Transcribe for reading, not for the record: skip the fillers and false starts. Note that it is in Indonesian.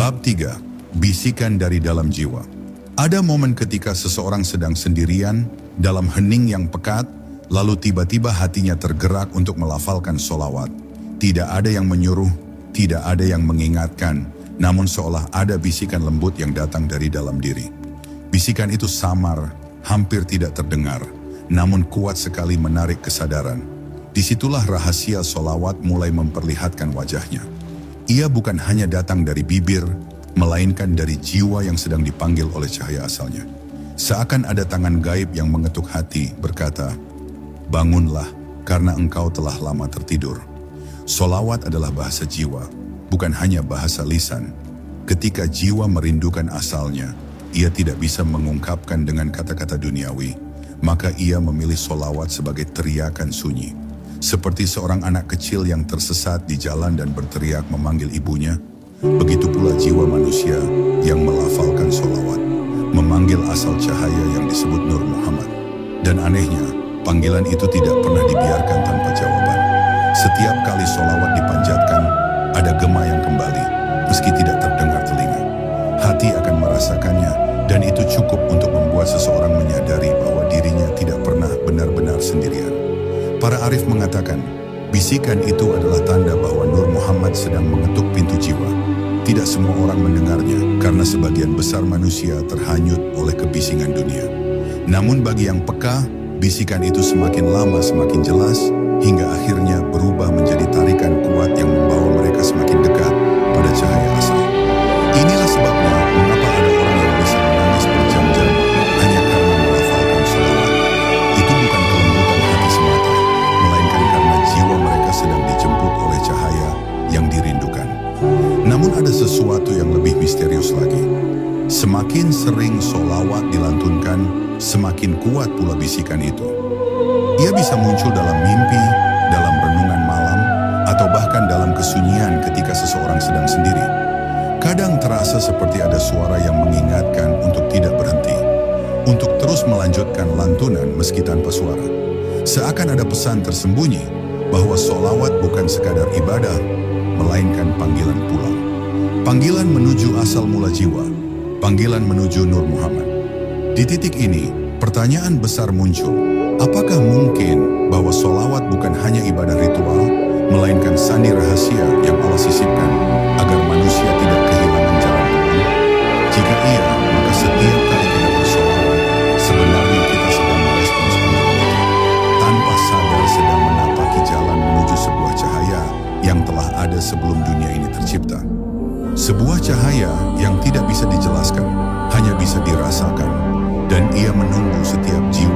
Bab 3. Bisikan dari dalam jiwa. Ada momen ketika seseorang sedang sendirian dalam hening yang pekat, lalu tiba-tiba hatinya tergerak untuk melafalkan sholawat. Tidak ada yang menyuruh, tidak ada yang mengingatkan, namun seolah ada bisikan lembut yang datang dari dalam diri. Bisikan itu samar, hampir tidak terdengar, namun kuat sekali menarik kesadaran. Disitulah rahasia sholawat mulai memperlihatkan wajahnya. Ia bukan hanya datang dari bibir, melainkan dari jiwa yang sedang dipanggil oleh cahaya asalnya. Seakan ada tangan gaib yang mengetuk hati, berkata, "Bangunlah, karena engkau telah lama tertidur." Sholawat adalah bahasa jiwa, bukan hanya bahasa lisan. Ketika jiwa merindukan asalnya, ia tidak bisa mengungkapkan dengan kata-kata duniawi, maka ia memilih sholawat sebagai teriakan sunyi. Seperti seorang anak kecil yang tersesat di jalan dan berteriak memanggil ibunya, begitu pula jiwa manusia yang melafalkan sholawat, memanggil asal cahaya yang disebut Nur Muhammad. Dan anehnya, panggilan itu tidak pernah dibiarkan tanpa jawaban. Setiap kali sholawat dipanjatkan, ada gema yang kembali, meski tidak terdengar telinga. Hati akan merasakannya, dan itu cukup untuk membuat seseorang menyadari bahwa dirinya tidak pernah benar-benar sendirian. Para arif mengatakan, bisikan itu adalah tanda bahwa Nur Muhammad sedang mengetuk pintu jiwa. Tidak semua orang mendengarnya, karena sebagian besar manusia terhanyut oleh kebisingan dunia. Namun bagi yang peka, bisikan itu semakin lama semakin jelas, hingga akhirnya berubah menjadi tarikan kuat yang membawa mereka semakin dekat pada cahaya asal. Inilah sebabnya mengapa ada orang yang bisa menangis berjam-jam hanya karena melafalkan sholawat. Itu bukan kelembutan hati semata, melainkan karena jiwa mereka sedang dijemput oleh cahaya yang dirindukan. Namun ada sesuatu yang lebih misterius lagi. Semakin sering sholawat dilantunkan, semakin kuat pula bisikan itu. Ia bisa muncul dalam mimpi, dalam renungan malam, atau bahkan dalam kesunyian ketika seseorang sedang sendiri. Kadang terasa seperti ada suara yang mengingatkan untuk tidak berhenti, untuk terus melanjutkan lantunan meski tanpa suara. Seakan ada pesan tersembunyi bahwa sholawat bukan sekadar ibadah, melainkan panggilan pulang. Panggilan menuju asal mula jiwa, panggilan menuju Nur Muhammad. Di titik ini, pertanyaan besar muncul. Apakah mungkin bahwa sholawat bukan hanya ibadah ritual, melainkan sandi rahasia yang Allah sisipkan agar manusia tidak kehilangan jalan pulang? Jika iya, maka setiap kali kita bersholawat, sebenarnya kita sedang merespons panggilan itu. Tanpa sadar sedang menapaki jalan menuju sebuah cahaya yang telah ada sebelum dunia ini tercipta. Sebuah cahaya yang tidak bisa dijelaskan, hanya bisa dirasakan, dan ia menunggu setiap jiwa